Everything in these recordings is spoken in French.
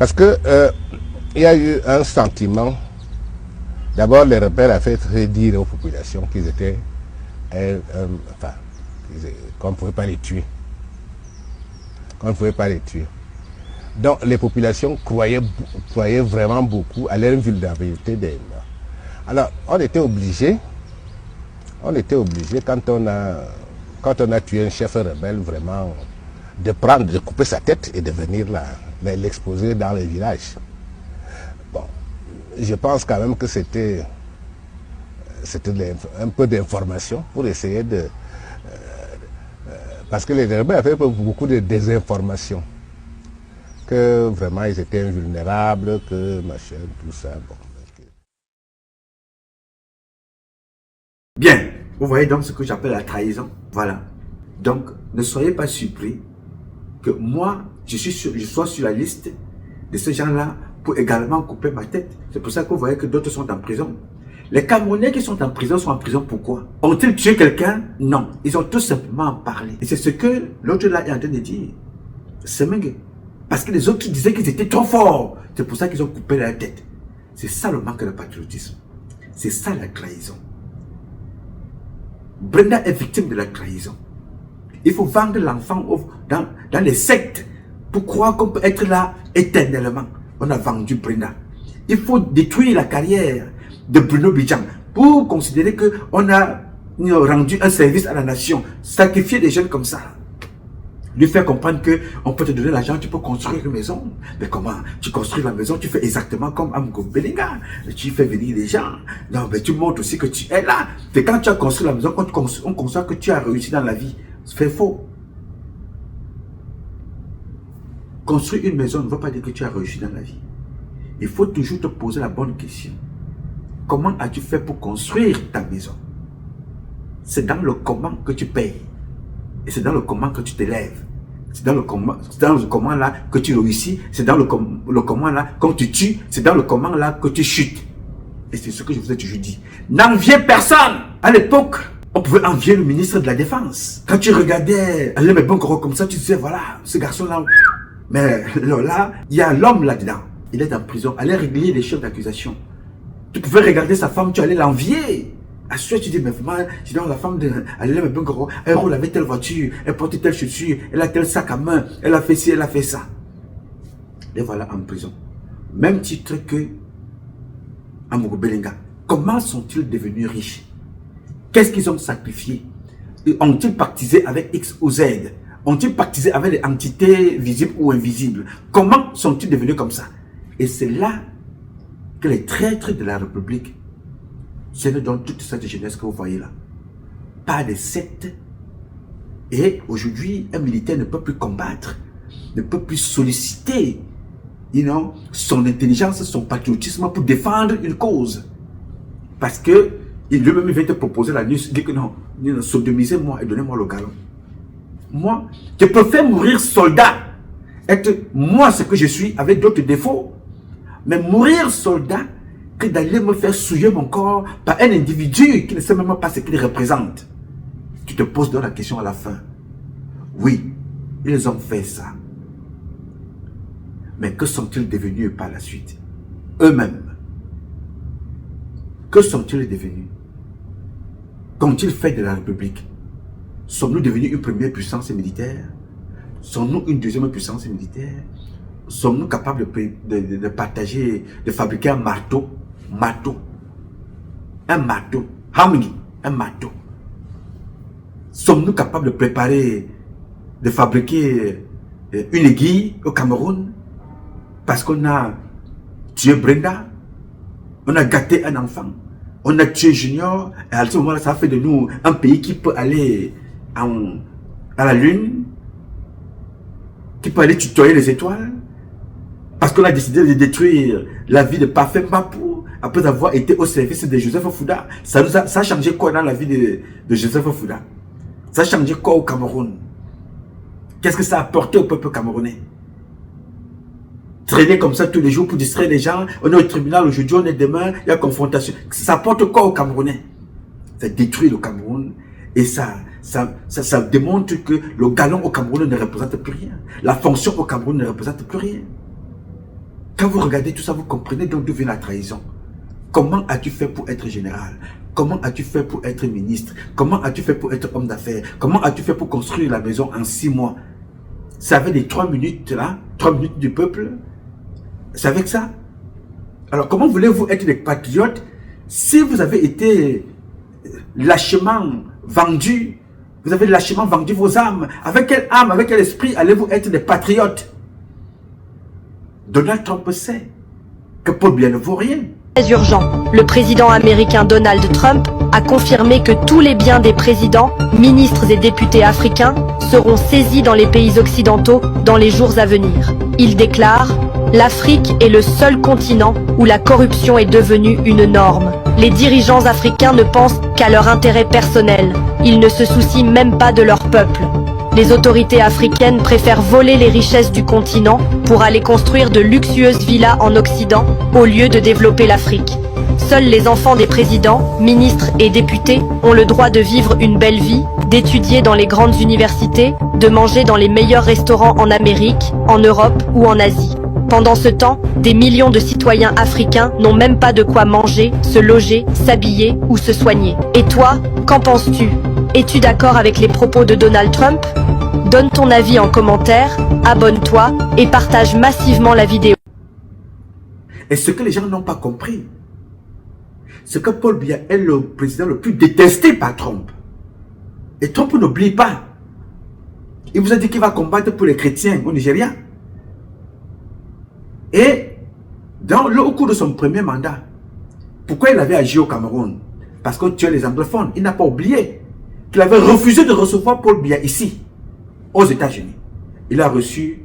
Parce que il y a eu un sentiment. D'abord, les rebelles avaient fait dire aux populations qu'ils étaient, enfin, qu'on ne pouvait pas les tuer. Qu'on ne pouvait pas les tuer. Donc, les populations croyaient vraiment beaucoup à l'invulnérabilité des Noirs. Alors, on était obligé, quand on a tué un chef rebelle, vraiment, de couper sa tête et de venir l'exposer dans les villages. Bon, je pense quand même que c'était un peu d'information pour essayer de... parce que les rebelles avaient beaucoup de désinformation. Que vraiment ils étaient invulnérables, que machin, tout ça. Bon. Bien, vous voyez donc ce que j'appelle la trahison. Voilà. Donc, ne soyez pas surpris que moi, je sois sur la liste de ces gens-là pour également couper ma tête. C'est pour ça que vous voyez que d'autres sont en prison. Les Camerounais qui sont en prison pourquoi? Ont-ils tué quelqu'un? Non. Ils ont tout simplement parlé. Et c'est ce que l'autre là est en train de dire. C'est dingue. Parce que les autres disaient qu'ils étaient trop forts. C'est pour ça qu'ils ont coupé leur tête. C'est ça le manque de patriotisme. C'est ça la trahison. Brenda est victime de la trahison. Il faut vendre l'enfant dans les sectes pour croire qu'on peut être là éternellement. On a vendu Brenda. Il faut détruire la carrière de Bruno Bidjan pour considérer qu'on a rendu un service à la nation. Sacrifier des jeunes comme ça. Lui faire comprendre qu'on peut te donner l'argent, tu peux construire une maison. Mais comment? Tu construis la maison, tu fais exactement comme Amgo Belinga. Tu fais venir les gens. Non, mais tu montres aussi que tu es là. Et quand tu as construit la maison, on conçoit que tu as réussi dans la vie. C'est faux. Construire une maison ne veut pas dire que tu as réussi dans la vie. Il faut toujours te poser la bonne question. Comment as-tu fait pour construire ta maison? C'est dans le comment que tu payes. Et c'est dans le comment que tu t'élèves. C'est dans le comment là que tu réussis. C'est dans le comment là quand tu tues. C'est dans le comment là que tu chutes. Et c'est ce que je vous ai toujours dit. N'enviez personne. À l'époque, on pouvait envier le ministre de la Défense. Quand tu regardais Alain Mebongoro comme ça, tu disais voilà, ce garçon là. Mais là, il y a l'homme là-dedans. Il est en prison. Allez régler les chefs d'accusation. Tu pouvais regarder sa femme, tu allais l'envier. À ce tu dis, mais vraiment, la femme de Alain Mebongoro, elle roule avec telle voiture, elle porte telle chaussure, elle a tel sac à main, elle a fait ci, elle a fait ça. Et voilà en prison. Même titre que Amogo Belinga. Comment sont-ils devenus riches? Qu'est-ce qu'ils ont sacrifié? Ont-ils pactisé avec X ou Z? Ont-ils pactisé avec des entités visibles ou invisibles? Comment sont-ils devenus comme ça? Et c'est là que les traîtres de la République, c'est dans toute cette jeunesse que vous voyez là. Pas des sectes. Et aujourd'hui, un militaire ne peut plus combattre, ne peut plus solliciter son intelligence, son patriotisme pour défendre une cause. Parce que lui-même vient te proposer la nuit, il dit que non, sodomisez-moi et donnez-moi le galon. Moi, je préfère mourir soldat, être moi ce que je suis avec d'autres défauts, mais mourir soldat que d'aller me faire souiller mon corps par un individu qui ne sait même pas ce qu'il représente. Tu te poses donc la question à la fin. Oui, ils ont fait ça. Mais que sont-ils devenus par la suite? Eux-mêmes. Que sont-ils devenus? Qu'ont-ils fait de la République? Sommes-nous devenus une première puissance militaire? Sommes-nous une deuxième puissance militaire? Sommes-nous capables de partager, de fabriquer un marteau? Un marteau. Hamgi, un marteau. Sommes-nous capables de préparer, de fabriquer une aiguille au Cameroun? Parce qu'on a tué Brenda, on a gâté un enfant, on a tué Junior, et à ce moment-là, ça fait de nous un pays qui peut aller à la lune, qui peut aller tutoyer les étoiles, parce qu'on a décidé de détruire la vie de Parfait Mapou, après avoir été au service de Joseph Fouda. Ça a changé quoi dans la vie de Joseph Fouda? Ça a changé quoi au Cameroun? Qu'est-ce que ça a apporté au peuple camerounais? Traîner comme ça tous les jours pour distraire les gens. On est au tribunal aujourd'hui, on est demain, il y a confrontation. Ça apporte quoi aux Camerounais? Ça détruit le Cameroun et ça démontre que le galon au Cameroun ne représente plus rien. La fonction au Cameroun ne représente plus rien. Quand vous regardez tout ça, vous comprenez donc d'où vient la trahison. Comment as-tu fait pour être général? Comment as-tu fait pour être ministre? Comment as-tu fait pour être homme d'affaires? Comment as-tu fait pour construire la maison en 6 mois? C'est avec les 3 minutes là, 3 minutes du peuple? C'est avec ça? Alors comment voulez-vous être des patriotes si vous avez été lâchement vendu? Vous avez lâchement vendu vos âmes. Avec quelle âme, avec quel esprit allez-vous être des patriotes? Donald Trump sait que Paul Biya ne vaut rien. Très urgent. Le président américain Donald Trump a confirmé que tous les biens des présidents, ministres et députés africains seront saisis dans les pays occidentaux dans les jours à venir. Il déclare « L'Afrique est le seul continent où la corruption est devenue une norme. Les dirigeants africains ne pensent qu'à leur intérêt personnel. Ils ne se soucient même pas de leur peuple. Les autorités africaines préfèrent voler les richesses du continent pour aller construire de luxueuses villas en Occident au lieu de développer l'Afrique. Seuls les enfants des présidents, ministres et députés ont le droit de vivre une belle vie, d'étudier dans les grandes universités, de manger dans les meilleurs restaurants en Amérique, en Europe ou en Asie. Pendant ce temps, des millions de citoyens africains n'ont même pas de quoi manger, se loger, s'habiller ou se soigner. Et toi, qu'en penses-tu? Es-tu d'accord avec les propos de Donald Trump? Donne ton avis en commentaire, abonne-toi et partage massivement la vidéo. Et ce que les gens n'ont pas compris, c'est que Paul Biya est le président le plus détesté par Trump. Et Trump n'oublie pas. Il vous a dit qu'il va combattre pour les chrétiens au Nigeria. Et au cours de son premier mandat, pourquoi il avait agi au Cameroun? Parce qu'on tuait les anglophones. Il n'a pas oublié qu'il avait refusé de recevoir Paul Biya ici, aux États-Unis. Il a reçu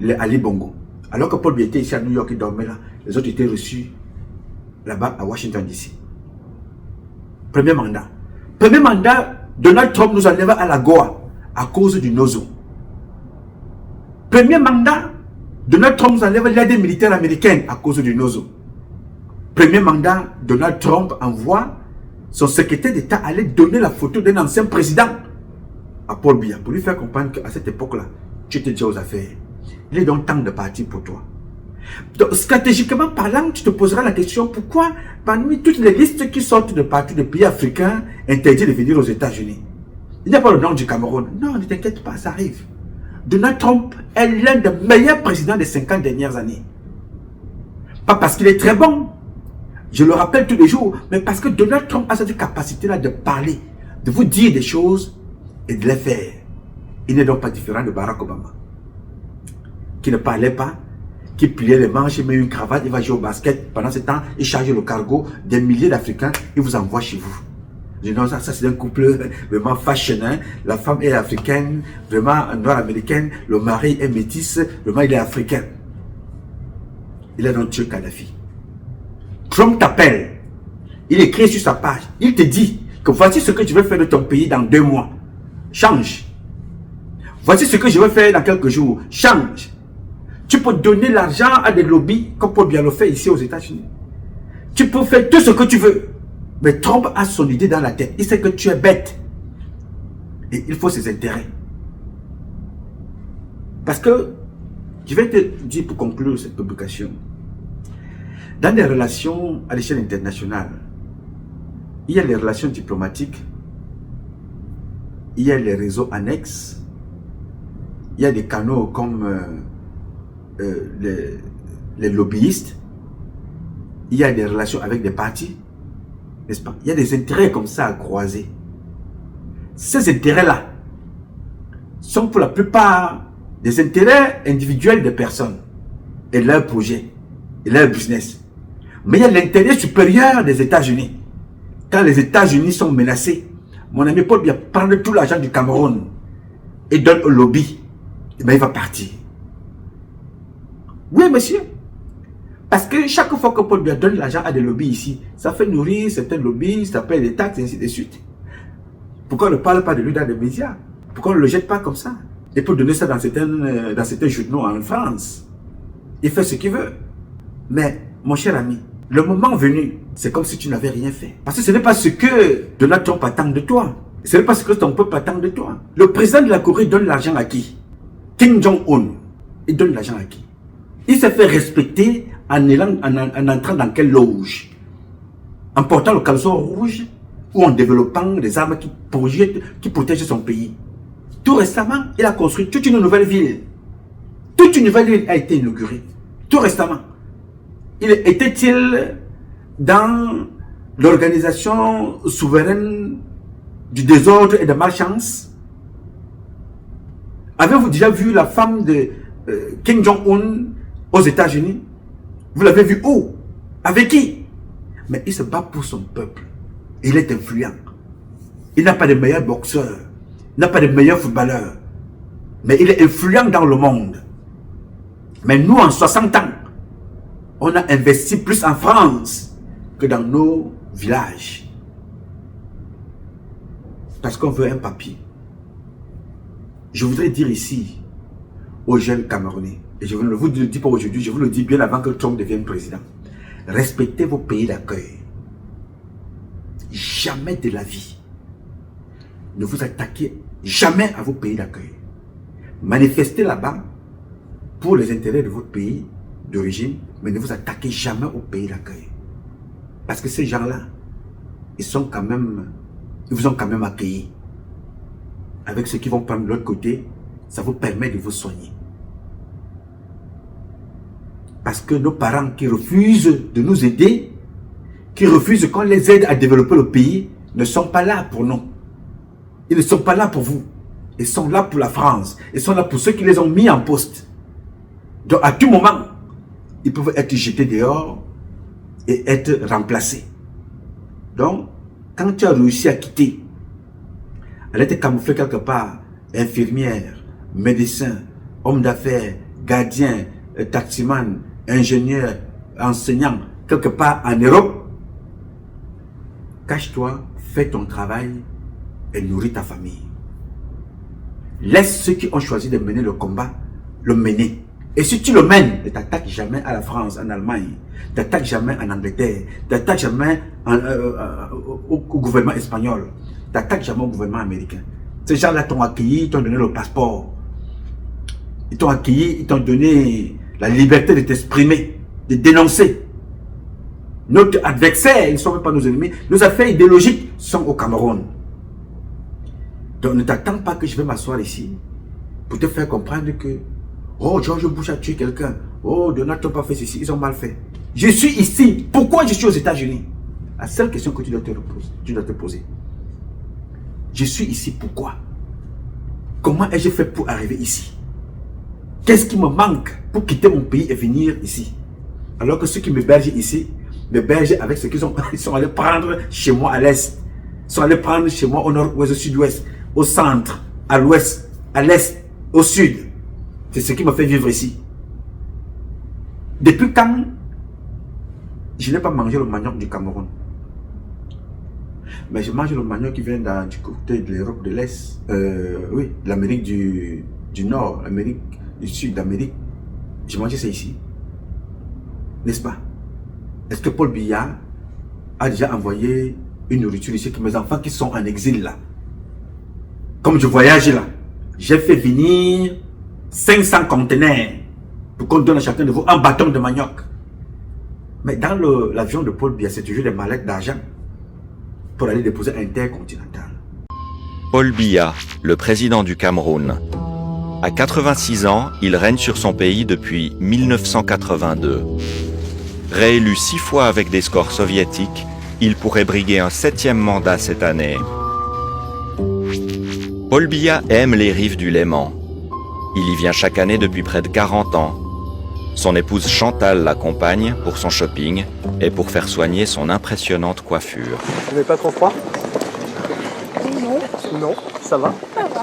les Ali Bongo. Alors que Paul Biya était ici à New York, il dormait là. Les autres étaient reçus là-bas à Washington DC. Premier mandat. Premier mandat, Donald Trump nous enlève à la Goa à cause du Nozo. Premier mandat, Donald Trump nous enlève l'aide militaire américaine à cause du Nozo. Premier mandat, Donald Trump envoie son secrétaire d'État aller donner la photo d'un ancien président à Paul Biya pour lui faire comprendre qu'à cette époque-là, tu étais déjà aux affaires. Il est donc temps de partir pour toi. Donc, stratégiquement parlant, tu te poseras la question pourquoi parmi toutes les listes qui sortent de partout de pays africains interdits de venir aux États-Unis, il n'y a pas le nom du Cameroun. Non, ne t'inquiète pas, ça arrive. Donald Trump est l'un des meilleurs présidents des 50 dernières années. Pas parce qu'il est très bon, je le rappelle tous les jours, mais parce que Donald Trump a cette capacité-là de parler, de vous dire des choses et de les faire. Il n'est donc pas différent de Barack Obama, qui ne parlait pas, qui pliait les manches, il met une cravate, il va jouer au basket. Pendant ce temps, il charge le cargo des milliers d'Africains, il vous envoie chez vous. Je dis non, ça c'est un couple vraiment fashion. Hein? La femme est africaine, vraiment nord-américaine, le mari est métis, le mari est africain. Il est donc tué Kadhafi. Trump t'appelle, il écrit sur sa page, il te dit que voici ce que tu veux faire de ton pays dans 2 mois. Change. Voici ce que je veux faire dans quelques jours. Change. Tu peux donner l'argent à des lobbies comme Paul Biya le fait ici aux États-Unis. Tu peux faire tout ce que tu veux. Mais Trump a son idée dans la tête. Il sait que tu es bête. Et il faut ses intérêts. Parce que, je vais te dire pour conclure cette publication, dans les relations à l'échelle internationale, il y a les relations diplomatiques, il y a les réseaux annexes, il y a des canaux comme les lobbyistes, il y a des relations avec des partis, n'est-ce pas? Il y a des intérêts comme ça à croiser. Ces intérêts-là sont pour la plupart des intérêts individuels des personnes et leurs projets et leur business. Mais il y a l'intérêt supérieur des États-Unis. Quand les États-Unis sont menacés, mon ami Paul Biya prend tout l'argent du Cameroun et donne au lobby. Et bien il va partir. Oui, monsieur. Parce que chaque fois que Paul Biya donne l'argent à des lobbies ici, ça fait nourrir certains lobbies, ça paye des taxes, et ainsi de suite. Pourquoi on ne parle pas de lui dans les médias? Pourquoi on ne le jette pas comme ça? Et pour donner ça dans certains journaux en France. Il fait ce qu'il veut. Mais, mon cher ami, le moment venu, c'est comme si tu n'avais rien fait. Parce que ce n'est pas ce que Donald Trump attend de toi. Ce n'est pas ce que ton peuple attend de toi. Le président de la Corée donne l'argent à qui? Kim Jong-un. Il donne l'argent à qui? Il s'est fait respecter en entrant dans quelle loge? En portant le caleçon rouge ou en développant des armes qui protègent son pays. Tout récemment, il a construit toute une nouvelle ville. Toute une nouvelle ville a été inaugurée. Tout récemment. Était-il dans l'organisation souveraine du désordre et de malchance? Avez-vous déjà vu la femme de Kim Jong-un aux États-Unis? Vous l'avez vu où? Avec qui? Mais il se bat pour son peuple. Il est influent. Il n'a pas de meilleur boxeur. Il n'a pas de meilleur footballeur. Mais il est influent dans le monde. Mais nous, en 60 ans, on a investi plus en France que dans nos villages. Parce qu'on veut un papier. Je voudrais dire ici aux jeunes Camerounais, et je ne vous le dis pas aujourd'hui, je vous le dis bien avant que Trump devienne président. Respectez vos pays d'accueil. Jamais de la vie. Ne vous attaquez jamais à vos pays d'accueil. Manifestez là-bas pour les intérêts de votre pays d'origine, mais ne vous attaquez jamais au pays d'accueil. Parce que ces gens-là, ils vous ont quand même accueilli. Avec ceux qui vont prendre de l'autre côté, ça vous permet de vous soigner. Parce que nos parents qui refusent de nous aider, qui refusent qu'on les aide à développer le pays, ne sont pas là pour nous. Ils ne sont pas là pour vous. Ils sont là pour la France. Ils sont là pour ceux qui les ont mis en poste. Donc à tout moment, ils peuvent être jetés dehors et être remplacés. Donc, quand tu as réussi à quitter, elle était camouflée quelque part, infirmière, médecin, homme d'affaires, gardien, taximan, ingénieur, enseignant, quelque part en Europe. Cache-toi, fais ton travail et nourris ta famille. Laisse ceux qui ont choisi de mener le combat, le mener. Et si tu le mènes, ne t'attaque jamais à la France, en Allemagne, ne t'attaque jamais en Angleterre, ne t'attaque jamais au gouvernement espagnol, ne t'attaque jamais au gouvernement américain. Ces gens-là t'ont accueilli, ils t'ont donné le passeport. Ils t'ont accueilli, ils t'ont donné la liberté de t'exprimer, de dénoncer. Notre adversaire, ils ne sont même pas nos ennemis, nos affaires idéologiques sont au Cameroun. Donc ne t'attends pas que je vais m'asseoir ici pour te faire comprendre que oh, George Bush a tué quelqu'un. Oh, Donald Trump a fait ceci. Ils ont mal fait. Je suis ici. Pourquoi je suis aux États-Unis? La seule question que tu dois te poser. Je suis ici. Pourquoi? Comment ai-je fait pour arriver ici? Qu'est-ce qui me manque pour quitter mon pays et venir ici? Alors que ceux qui m'hébergent ici, m'hébergent avec ce qu'ils sont allés prendre chez moi à l'est. Ils sont allés prendre chez moi au nord-ouest, au sud-ouest, au centre, à l'ouest, à l'est, au sud. C'est ce qui m'a fait vivre ici. Depuis quand je n'ai pas mangé le manioc du Cameroun? Mais je mange le manioc qui vient du côté de l'Europe de l'Est. Oui, de l'Amérique du Nord, l'Amérique du Sud d'Amérique. J'ai mangé ça ici. N'est-ce pas? Est-ce que Paul Biya a déjà envoyé une nourriture ici que mes enfants qui sont en exil là? Comme je voyage là, j'ai fait venir 500 conteneurs pour qu'on donne à chacun de vous un bâton de manioc. Mais dans l'avion de Paul Biya, c'est toujours des mallettes d'argent pour aller déposer Intercontinental. Paul Biya, le président du Cameroun. À 86 ans, il règne sur son pays depuis 1982. Réélu 6 fois avec des scores soviétiques, il pourrait briguer un 7e mandat cette année. Paul Biya aime les rives du Léman. Il y vient chaque année depuis près de 40 ans. Son épouse Chantal l'accompagne pour son shopping et pour faire soigner son impressionnante coiffure. Vous n'avez pas trop froid? Non. Non, ça va? Ça va.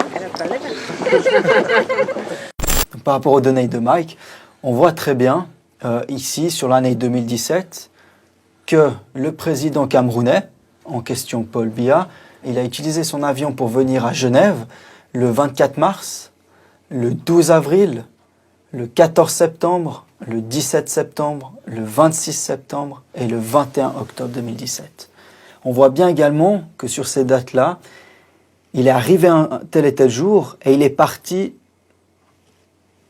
Par rapport aux données de Mike, on voit très bien ici sur l'année 2017 que le président camerounais, en question Paul Biya, il a utilisé son avion pour venir à Genève le 24 mars, le 12 avril, le 14 septembre, le 17 septembre, le 26 septembre et le 21 octobre 2017. On voit bien également que sur ces dates-là, il est arrivé un tel et tel jour et il est parti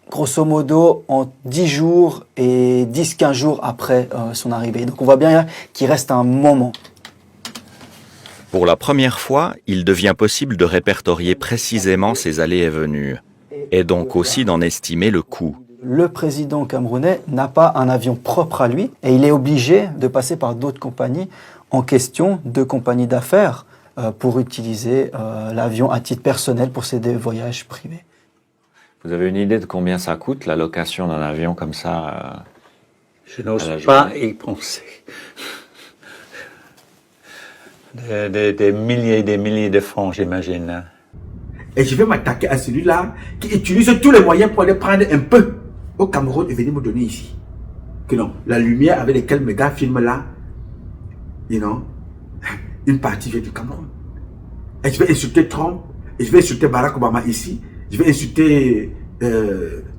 grosso modo en 10 jours et 10-15 jours après son arrivée. Donc on voit bien qu'il reste un moment. Pour la première fois, il devient possible de répertorier précisément ses allées et venues, et donc aussi d'en estimer le coût. Le président camerounais n'a pas un avion propre à lui et il est obligé de passer par d'autres compagnies en question, de compagnies d'affaires, pour utiliser l'avion à titre personnel pour ses voyages privés. Vous avez une idée de combien ça coûte, la location d'un avion comme ça Je n'ose pas y penser. Des milliers et des milliers de francs, j'imagine. Et je vais m'attaquer à celui-là qui utilise tous les moyens pour aller prendre un peu au Cameroun et venir me donner ici. Que non, la lumière avec laquelle mes gars filment là, une partie vient du Cameroun. Et je vais insulter Trump, et je vais insulter Barack Obama ici, je vais insulter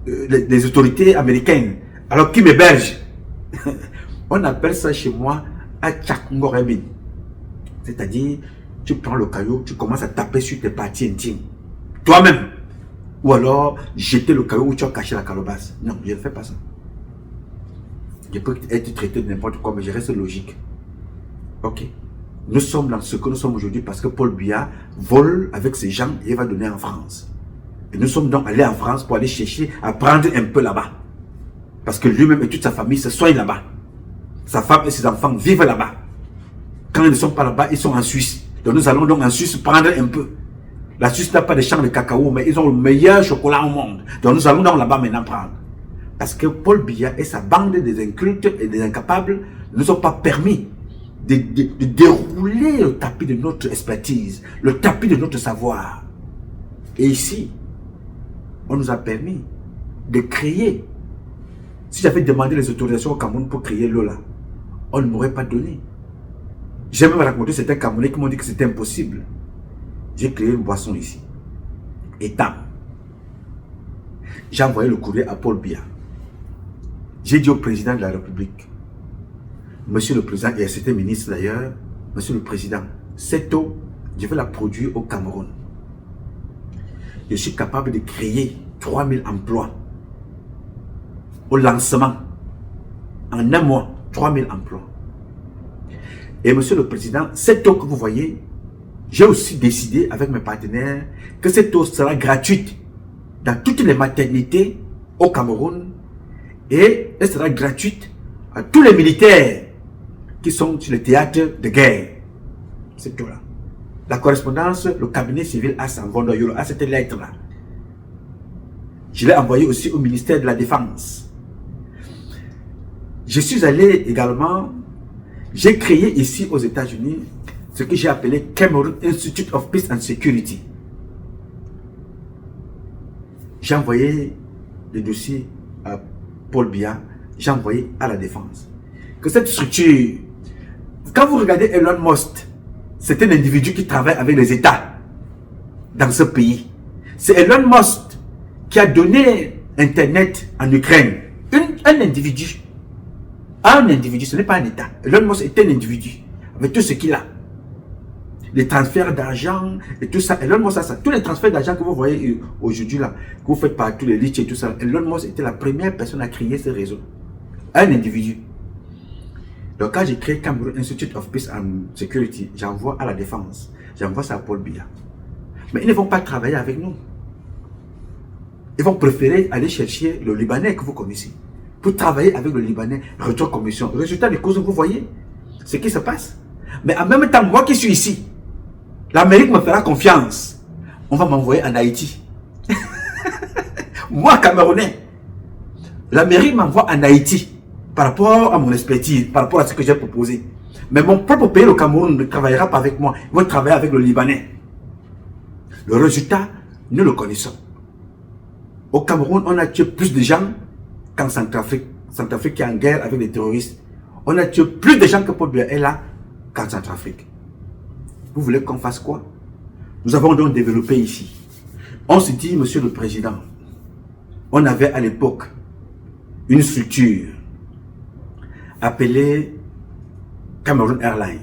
les autorités américaines, alors qui m'hébergent. On appelle ça chez moi Atchak Ngorebin. C'est-à-dire, tu prends le caillou, tu commences à taper sur tes parties intimes. Toi-même. Ou alors, jeter le caillou où tu as caché la calebasse. Non, je ne fais pas ça. Je peux être traité de n'importe quoi, mais je reste logique. Ok. Nous sommes dans ce que nous sommes aujourd'hui parce que Paul Biya vole avec ses gens et il va donner en France. Et nous sommes donc allés en France pour aller chercher à prendre un peu là-bas. Parce que lui-même et toute sa famille se soignent là-bas. Sa femme et ses enfants vivent là-bas. Quand ils ne sont pas là-bas, ils sont en Suisse. Donc nous allons donc en Suisse prendre un peu. La Suisse n'a pas de champs de cacao, mais ils ont le meilleur chocolat au monde. Donc nous allons donc là-bas maintenant prendre. Parce que Paul Biya et sa bande des incultes et des incapables ne nous ont pas permis de dérouler le tapis de notre expertise, le tapis de notre savoir. Et ici, on nous a permis de créer. Si j'avais demandé les autorisations au Cameroun pour créer l'eau là, on ne m'aurait pas donné. J'ai même raconté certains Camerounais qui m'ont dit que c'était impossible. J'ai créé une boisson ici. Et tam. J'ai envoyé le courrier à Paul Biya. J'ai dit au président de la République, Monsieur le Président, et c'était ministre d'ailleurs, Monsieur le Président, cette eau, je vais la produire au Cameroun. Je suis capable de créer 3000 emplois. Au lancement, en un mois, 3000 emplois. Et Monsieur le Président, cette eau que vous voyez, j'ai aussi décidé avec mes partenaires que cette eau sera gratuite dans toutes les maternités au Cameroun et elle sera gratuite à tous les militaires qui sont sur le théâtre de guerre. Cette eau-là. La correspondance, le cabinet civil a cette lettre-là. Je l'ai envoyée aussi au ministère de la Défense. Je suis allé également, j'ai créé ici aux États-Unis ce que j'ai appelé Cameroon Institute of Peace and Security. J'ai envoyé le dossier à Paul Biya, j'ai envoyé à la Défense. Que cette structure, quand vous regardez Elon Musk, c'est un individu qui travaille avec les États dans ce pays. C'est Elon Musk qui a donné Internet en Ukraine. Un individu. Un individu, ce n'est pas un État. Elon Musk est un individu avec tout ce qu'il a. Les transferts d'argent et tout ça. Elon Musk a ça. Tous les transferts d'argent que vous voyez aujourd'hui là, que vous faites par tous les riches et tout ça. Elon Musk était la première personne à créer ce réseau. Un individu. Donc quand j'ai créé Cameroon Institute of Peace and Security, j'envoie à la Défense. J'envoie ça à Paul Biya. Mais ils ne vont pas travailler avec nous. Ils vont préférer aller chercher le Libanais que vous connaissez. Pour travailler avec le Libanais, retour commission. Résultat des causes, vous voyez ce qui se passe. Mais en même temps, moi qui suis ici, l'Amérique me fera confiance. On va m'envoyer en Haïti. Moi, Camerounais, l'Amérique m'envoie en Haïti par rapport à mon expertise, par rapport à ce que j'ai proposé. Mais mon propre pays, le Cameroun, ne travaillera pas avec moi. Il va travailler avec le Libanais. Le résultat, nous le connaissons. Au Cameroun, on a tué plus de gens qu'en Centrafrique. Centrafrique qui est en guerre avec les terroristes. On a tué plus de gens que Paul Biya est là qu'en Centrafrique. Vous voulez qu'on fasse quoi? Nous avons donc développé ici. On se dit, Monsieur le Président, on avait à l'époque une structure appelée Cameroon Airlines.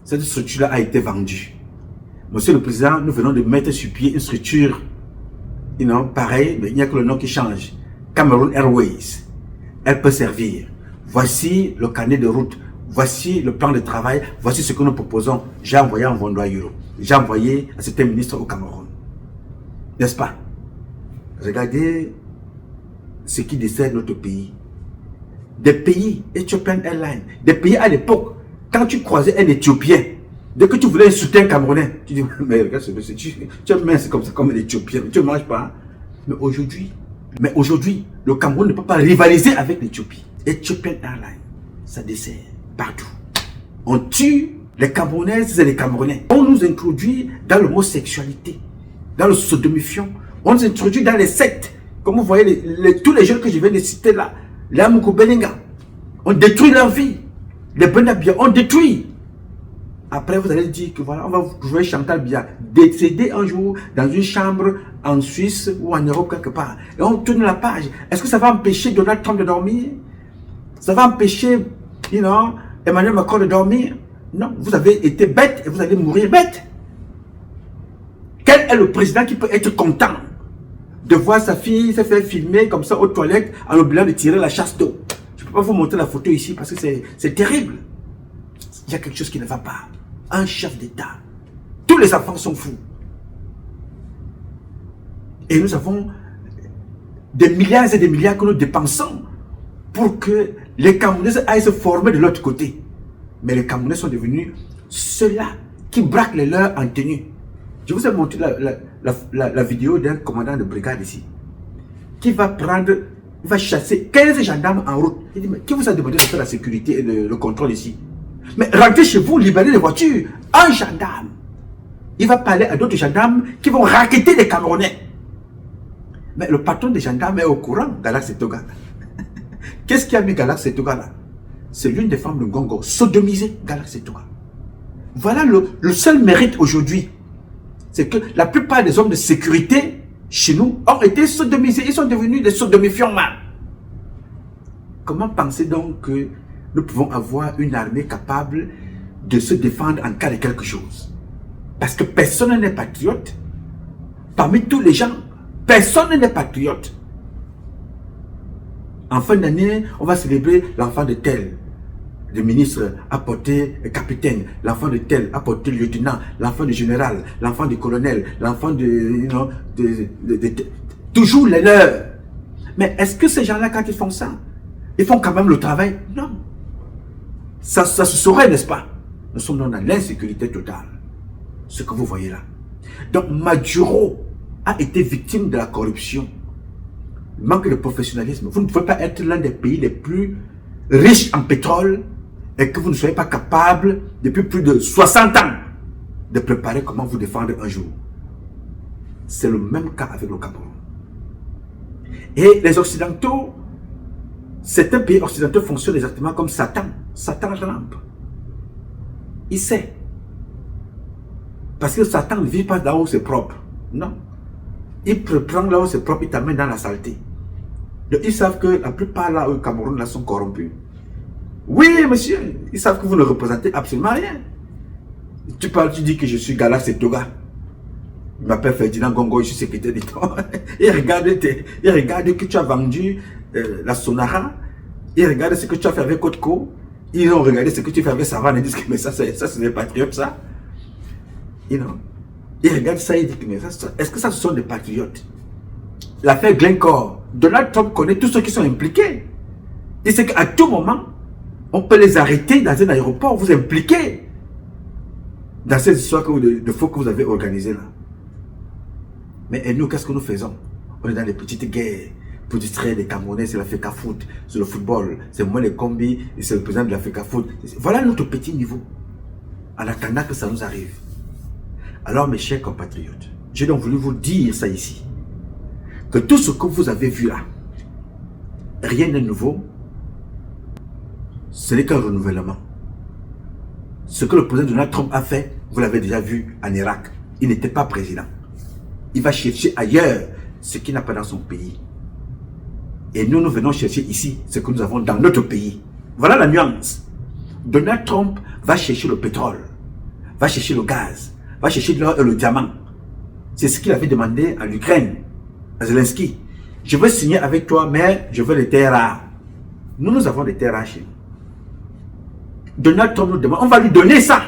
Cette structure-là a été vendue. Monsieur le Président, nous venons de mettre sur pied une structure pareil, mais il n'y a que le nom qui change. Cameroon Airways, elle peut servir. Voici le carnet de route. Voici le plan de travail. Voici ce que nous proposons. J'ai envoyé en Vondoa Euro. J'ai envoyé à certains ministres au Cameroun. N'est-ce pas? Regardez ce qui dessert notre pays. Des pays, Ethiopian Airlines, des pays à l'époque, quand tu croisais un Éthiopien, dès que tu voulais insulter un Camerounais, tu dis, mais regarde, tu es mince comme ça, comme un Éthiopien, tu ne manges pas. Mais aujourd'hui, le Cameroun ne peut pas rivaliser avec l'Éthiopie. Ethiopian Airlines, ça dessert partout. On tue les Camerounaises et les Camerounais. On nous introduit dans l'homosexualité, dans le sodomifiant. On nous introduit dans les sectes. Comme vous voyez, tous les jeunes que je viens de citer là, les Amoukou Beninga, on détruit leur vie. Les Benabia, on détruit. Après, vous allez dire que voilà, on va jouer Chantal Bia, décédé un jour dans une chambre en Suisse ou en Europe quelque part. Et on tourne la page. Est-ce que ça va empêcher Donald Trump de dormir? Ça va empêcher, Emmanuel Macron de dormir? Non, vous avez été bête et vous allez mourir bête. Quel est le président qui peut être content de voir sa fille se faire filmer comme ça aux toilettes en oubliant de tirer la chasse d'eau? Je ne peux pas vous montrer la photo ici parce que c'est terrible. Il y a quelque chose qui ne va pas. Un chef d'État. Tous les enfants sont fous. Et nous avons des milliards et des milliards que nous dépensons pour que les Camerounais aillent se former de l'autre côté. Mais les Camerounais sont devenus ceux-là qui braquent les leurs en tenue. Je vous ai montré la vidéo d'un commandant de brigade ici, qui va chasser 15 gendarmes en route. Il dit, mais qui vous a demandé de faire la sécurité et le contrôle ici? Mais rentrez chez vous, libérez les voitures. Un gendarme, il va parler à d'autres gendarmes qui vont racketter les Camerounais. Mais le patron des gendarmes est au courant, Galax Setoga. Qu'est-ce qui a mis Galax Setoga là? C'est l'une des femmes de Ngongo, sodomisée, Galax Setoga. Voilà le seul mérite aujourd'hui. C'est que la plupart des hommes de sécurité chez nous ont été sodomisés. Ils sont devenus des sodomifiants. Comment penser donc que nous pouvons avoir une armée capable de se défendre en cas de quelque chose? Parce que personne n'est patriote. Parmi tous les gens, personne n'est patriote. En fin d'année, on va célébrer l'enfant de tel. Le ministre a porté capitaine, l'enfant de tel a porté lieutenant, l'enfant de général, l'enfant de colonel, l'enfant de toujours les leurs. Mais est-ce que ces gens-là, quand ils font ça, ils font quand même le travail? Non. Ça se saurait, n'est-ce pas? Nous sommes dans l'insécurité totale. Ce que vous voyez là. Donc Maduro a été victime de la corruption. Manque de professionnalisme. Vous ne pouvez pas être l'un des pays les plus riches en pétrole et que vous ne soyez pas capable, depuis plus de 60 ans, de préparer comment vous défendre un jour. C'est le même cas avec le Cameroun. Et les Occidentaux, certains pays occidentaux fonctionnent exactement comme Satan. Satan rampe. Il sait. Parce que Satan ne vit pas là où c'est propre. Non. Il prend là où c'est propre, il t'amène dans la saleté. Donc ils savent que la plupart là au Cameroun là sont corrompus. Oui, monsieur, ils savent que vous ne représentez absolument rien. Tu parles, tu dis que je suis Galax Setoga. Il m'appelle Ferdinand Gongo, je suis secrétaire d'État. Il regarde que tu as vendu la Sonara. Il regarde ce que tu as fait avec Kotko. Ils ont regardé ce que tu fais avec Savane et disent que mais ça c'est des patriotes ça. Ils regardent ça et disent que mais ça, est-ce que ça ce sont des patriotes? L'affaire Glencore, Donald Trump connaît tous ceux qui sont impliqués. Il sait qu'à tout moment, on peut les arrêter dans un aéroport, vous impliquer dans ces histoires de faux que vous avez organisées là. Mais et nous, qu'est-ce que nous faisons? On est dans les petites guerres pour distraire les Camerounais, c'est l'Africa Foot, c'est le football, c'est moi les combis, et c'est le président de l'Africa Foot. Voilà notre petit niveau, en attendant que ça nous arrive. Alors mes chers compatriotes, j'ai donc voulu vous dire ça ici, que tout ce que vous avez vu là, rien n'est nouveau, ce n'est qu'un renouvellement. Ce que le président Donald Trump a fait, vous l'avez déjà vu en Irak, il n'était pas président. Il va chercher ailleurs ce qu'il n'a pas dans son pays. Et nous, nous venons chercher ici ce que nous avons dans notre pays. Voilà la nuance. Donald Trump va chercher le pétrole, va chercher le gaz, va chercher l'or et le diamant. C'est ce qu'il avait demandé à l'Ukraine, à Zelensky. je veux signer avec toi, mais je veux les terres rares. Nous avons des terres rares chez nous. Donald Trump nous demande, on va lui donner ça.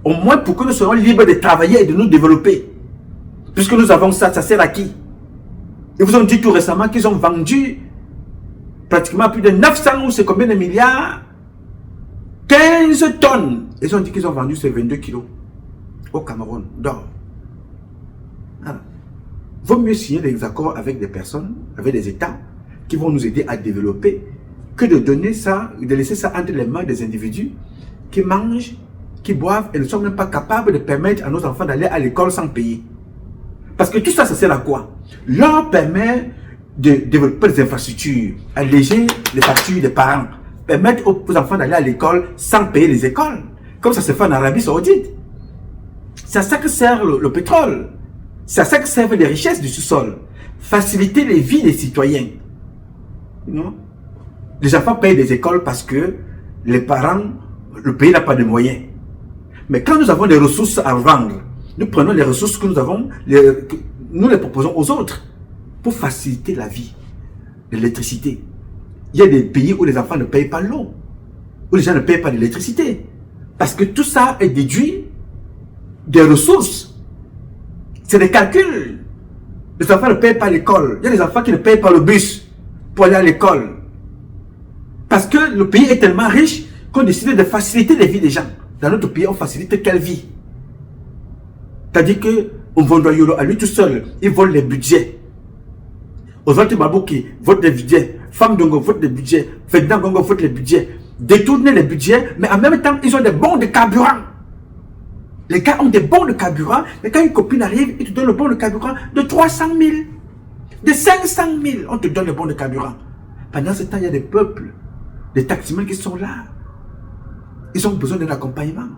Au moins pour que nous soyons libres de travailler et de nous développer. Puisque nous avons ça, ça sert à qui? Ils vous ont dit tout récemment qu'ils ont vendu pratiquement plus de 900 ou c'est combien de milliards? 15 tonnes. Ils ont dit qu'ils ont vendu ces 22 kilos au Cameroun d'or. Vaut mieux signer des accords avec des personnes, avec des États qui vont nous aider à développer que de donner ça, de laisser ça entre les mains des individus qui mangent, qui boivent et ne sont même pas capables de permettre à nos enfants d'aller à l'école sans payer. Parce que tout ça, ça sert à quoi? Leur permet de développer des infrastructures, alléger les factures des parents, permettre aux enfants d'aller à l'école sans payer les écoles, comme ça se fait en Arabie Saoudite. C'est à ça que sert le pétrole. C'est à ça que servent les richesses du sous-sol. Faciliter les vies des citoyens. Non? Les enfants payent des écoles parce que les parents, le pays n'a pas de moyens. Mais quand nous avons des ressources à vendre, nous prenons les ressources que nous avons, nous les proposons aux autres pour faciliter la vie. L'électricité. Il y a des pays où les enfants ne payent pas l'eau, où les gens ne payent pas l'électricité. Parce que tout ça est déduit des ressources. C'est des calculs. Les enfants ne payent pas l'école. Il y a des enfants qui ne payent pas le bus pour aller à l'école. Parce que le pays est tellement riche qu'on décide de faciliter les vies des gens. Dans notre pays, on facilite quelle vie? C'est-à-dire que Mvondwa-Yolo, à lui tout seul, il vole les budgets. Oswald Babouki vote les budgets. Femme Dongo vote les budgets. Ferdinand Gongo vote les budgets. Détourner les budgets, mais en même temps, ils ont des bons de carburant. Les gars ont des bons de carburant, mais quand une copine arrive, ils te donnent le bon de carburant de 300 000, de 500 000, on te donne le bon de carburant. Pendant ce temps, il y a des peuples, des taximens qui sont là. Ils ont besoin d'un accompagnement.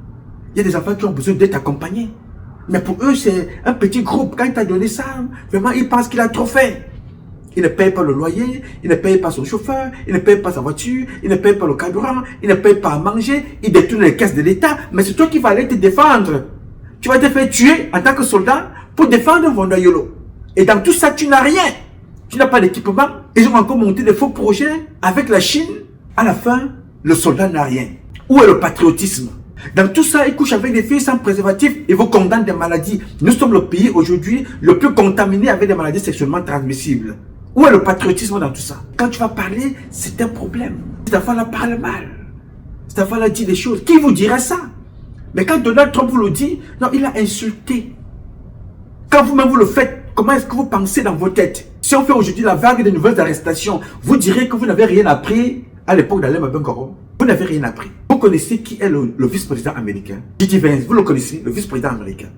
Il y a des enfants qui ont besoin d'être accompagnés. Mais pour eux, c'est un petit groupe. Quand il t'a donné ça, vraiment, ils pensent qu'il a trop fait. Il ne paye pas le loyer, il ne paye pas son chauffeur, il ne paye pas sa voiture, il ne paye pas le carburant, il ne paye pas à manger, il détourne les caisses de l'État. Mais c'est toi qui vas aller te défendre. Tu vas te faire tuer en tant que soldat pour défendre Mvondwa-Yolo. Et dans tout ça, tu n'as rien. Tu n'as pas d'équipement. Ils ont encore monté des faux projets avec la Chine. À la fin, le soldat n'a rien. Où est le patriotisme? Dans tout ça, ils couchent avec des filles sans préservatif et vous condamnent des maladies. Nous sommes le pays aujourd'hui le plus contaminé avec des maladies sexuellement transmissibles. Où est le patriotisme dans tout ça? Quand tu vas parler, c'est un problème. Cette enfant-là parle mal. Cette enfant-là dit des choses. Qui vous dirait ça? Mais quand Donald Trump vous le dit, non, il a insulté. Quand vous-même vous le faites, comment est-ce que vous pensez dans vos têtes? Si on fait aujourd'hui la vague de nouvelles arrestations, vous direz que vous n'avez rien appris à l'époque d'Alain Mabengoro. Vous n'avez rien appris. Vous connaissez qui est le vice-président américain? J.D. Vance, vous le connaissez, le vice-président américain.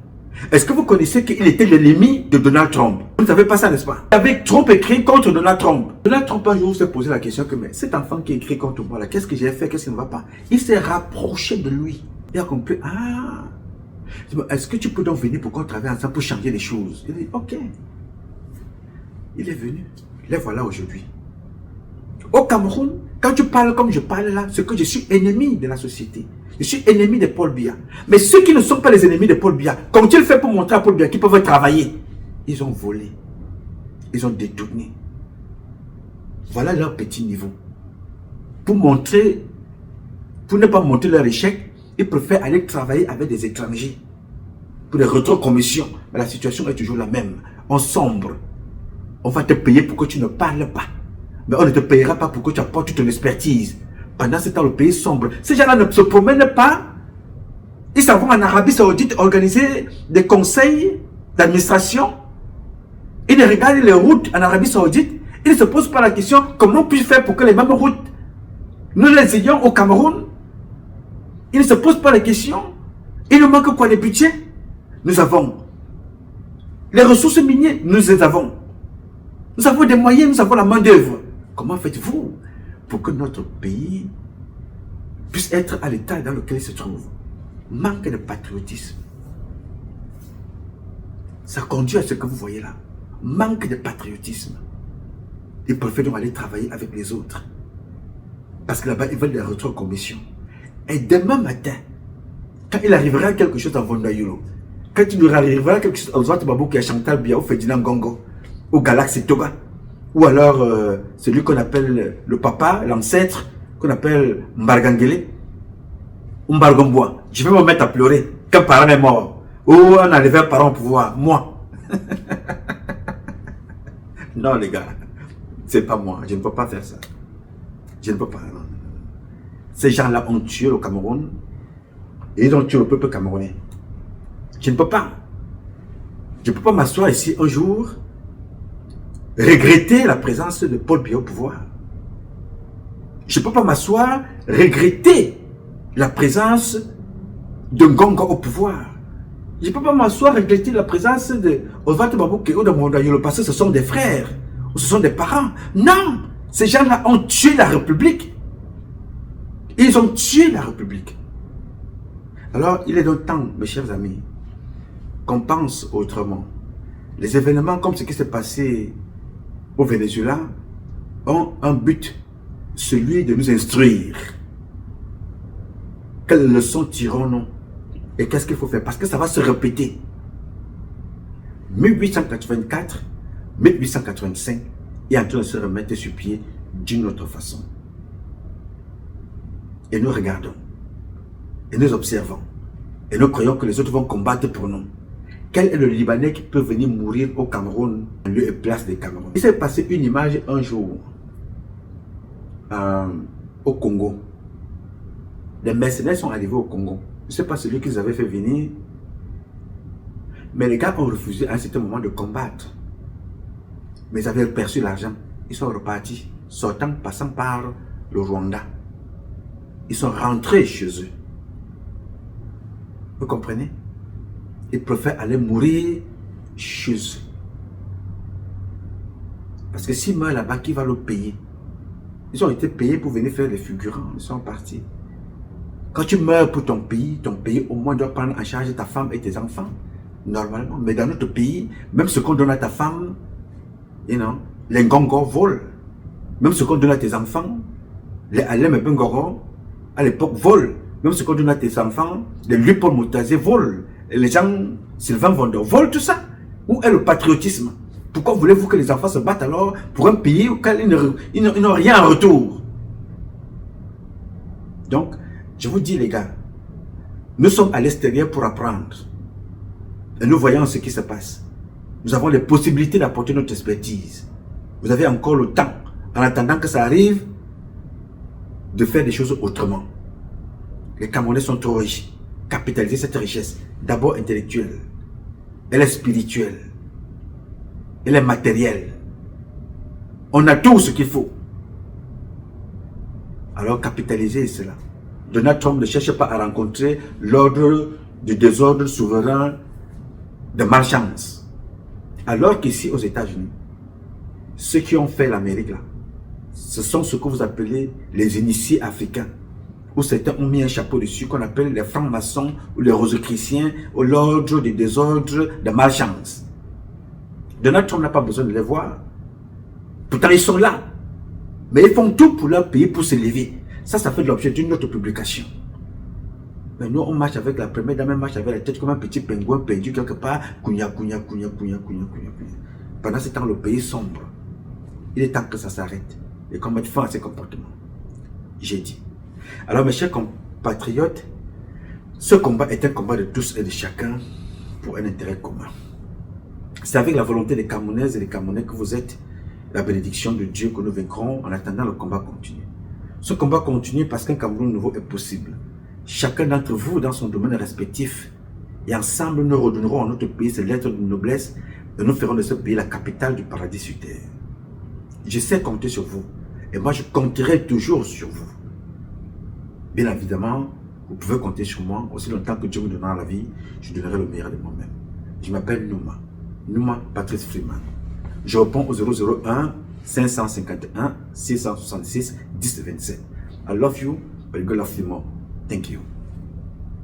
Est-ce que vous connaissez qu'il était l'ennemi de Donald Trump? Vous ne savez pas ça, n'est-ce pas? Avec Trump écrit contre Donald Trump. Donald Trump, un jour, s'est posé la question que, mais cet enfant qui écrit contre moi, là, qu'est-ce que j'ai fait? Qu'est-ce qui ne va pas? Il s'est rapproché de lui. Il a compris, ah, est-ce que tu peux donc venir pour qu'on travaille ensemble pour changer les choses? Il dit, ok. Il est venu. Les voilà aujourd'hui. Au Cameroun, quand tu parles comme je parle là, c'est que je suis ennemi de la société. Je suis ennemi de Paul Biya. Mais ceux qui ne sont pas les ennemis de Paul Biya, qu'ont-ils fait pour montrer à Paul Biya qu'ils peuvent travailler? Ils ont volé. Ils ont détourné. Voilà leur petit niveau. Pour montrer, pour ne pas montrer leur échec, ils préfèrent aller travailler avec des étrangers. Pour des rétrocommissions. Mais la situation est toujours la même. On sombre. On va te payer pour que tu ne parles pas. Mais on ne te payera pas pour que tu apportes ton expertise. Pendant ce temps, le pays sombre. Ces gens-là ne se promènent pas. Ils s'en vont en Arabie Saoudite organiser des conseils d'administration. Ils ne regardent les routes en Arabie Saoudite. Ils ne se posent pas la question comment puis-je faire pour que les mêmes routes, nous les ayons au Cameroun. Ils ne se posent pas la question. Il nous manque quoi, les budgets? Nous avons. Les ressources minières, nous les avons. Nous avons des moyens, nous avons la main d'œuvre. Comment faites-vous pour que notre pays puisse être à l'état dans lequel il se trouve? Manque de patriotisme. Ça conduit à ce que vous voyez là. Manque de patriotisme. Ils préfèrent donc aller travailler avec les autres. Parce que là-bas, ils veulent des rétrocommissions. Et demain matin, quand il arrivera quelque chose à Mvondwa-Yolo, quand il arrivera quelque chose à Oswald Babouki, à Chantal Biya, au Ferdinand Gongo, au Galaxy Toba. Ou alors celui qu'on appelle le papa, l'ancêtre, qu'on appelle Mbargangele, ou Mbargombois. Je vais me mettre à pleurer qu'un parent est mort. Ou on a enlevé un parent au pouvoir. Moi. Non les gars, c'est pas moi. Je ne peux pas faire ça. Je ne peux pas. Non. Ces gens-là ont tué le Cameroun. Et ils ont tué le peuple camerounais. Je ne peux pas. Je ne peux pas m'asseoir ici un jour, regretter la présence de Paul Biya au pouvoir. Je ne peux pas m'asseoir, regretter la présence de Ngongo au pouvoir. Je ne peux pas m'asseoir, regretter la présence de Oswald Babouké ou de Mondayolo parce que ce sont des frères, ou ce sont des parents. Non, ces gens-là ont tué la République. Ils ont tué la République. Alors, il est donc temps, mes chers amis, qu'on pense autrement. Les événements comme ce qui s'est passé au Venezuela ont un but, celui de nous instruire. Quelles leçons tirons-nous et qu'est-ce qu'il faut faire? Parce que ça va se répéter. 1884, 1885 est en train de se remettre sur pied d'une autre façon. Et nous regardons, et nous observons, et nous croyons que les autres vont combattre pour nous. Quel est le Libanais qui peut venir mourir au Cameroun, en lieu et place des Cameroun? Il s'est passé une image un jour au Congo. Les mercenaires sont arrivés au Congo. Je ne sais pas celui qu'ils avaient fait venir, mais les gars ont refusé à un certain moment de combattre. Mais ils avaient perçu l'argent. Ils sont repartis, sortant, passant par le Rwanda. Ils sont rentrés chez eux. Vous comprenez? Ils préfèrent aller mourir chez eux. Parce que s'ils meurent là-bas, qui va le payer? Ils ont été payés pour venir faire les figurants. Ils sont partis. Quand tu meurs pour ton pays au moins doit prendre en charge ta femme et tes enfants. Normalement. Mais dans notre pays, même ce qu'on donne à ta femme, you know, les Ngongo volent. Même ce qu'on donne à tes enfants, les Alem et Bengoro, à l'époque, volent. Même ce qu'on donne à tes enfants, les Lupol Moutazé volent. Et les gens, Sylvain Vendor, volent tout ça. Où est le patriotisme? Pourquoi voulez-vous que les enfants se battent alors pour un pays auquel ils n'ont rien en retour? Donc, je vous dis les gars, nous sommes à l'extérieur pour apprendre. Et nous voyons ce qui se passe. Nous avons les possibilités d'apporter notre expertise. Vous avez encore le temps, en attendant que ça arrive, de faire des choses autrement. Les Camerounais sont trop riches. Capitaliser cette richesse, d'abord intellectuelle, elle est spirituelle, elle est matérielle. On a tout ce qu'il faut. Alors capitaliser cela. Donald Trump ne cherche pas à rencontrer l'ordre du désordre souverain de malchance. Alors qu'ici aux États-Unis, ceux qui ont fait l'Amérique là, ce sont ce que vous appelez les initiés africains. Où certains ont mis un chapeau dessus qu'on appelle les francs-maçons ou les rosicruciens ou l'ordre du désordre de malchance. Donald Trump n'a pas besoin de les voir. Pourtant ils sont là. Mais ils font tout pour leur pays pour s'élever. Ça fait l'objet d'une autre publication. Mais nous on marche avec la première dame, on marche avec la tête comme un petit pingouin perdu quelque part. Pendant ce temps le pays sombre. Il est temps que ça s'arrête. Et qu'on mette fin à ces comportements. J'ai dit. Alors mes chers compatriotes, ce combat est un combat de tous et de chacun pour un intérêt commun. C'est avec la volonté des Camerounaises et des Camerounais que vous êtes, la bénédiction de Dieu que nous vaincrons en attendant le combat continue. Ce combat continue parce qu'un Cameroun nouveau est possible. Chacun d'entre vous dans son domaine respectif et ensemble nous redonnerons à notre pays ses lettres de noblesse et nous ferons de ce pays la capitale du paradis sur terre. Je sais compter sur vous et moi je compterai toujours sur vous. Bien évidemment, vous pouvez compter sur moi. Aussi longtemps que Dieu me donnera la vie, je donnerai le meilleur de moi-même. Je m'appelle Nouma. Nouma Patrice Freeman. Je réponds au 001 551 666 1027. I love you, but God love you more. Thank you.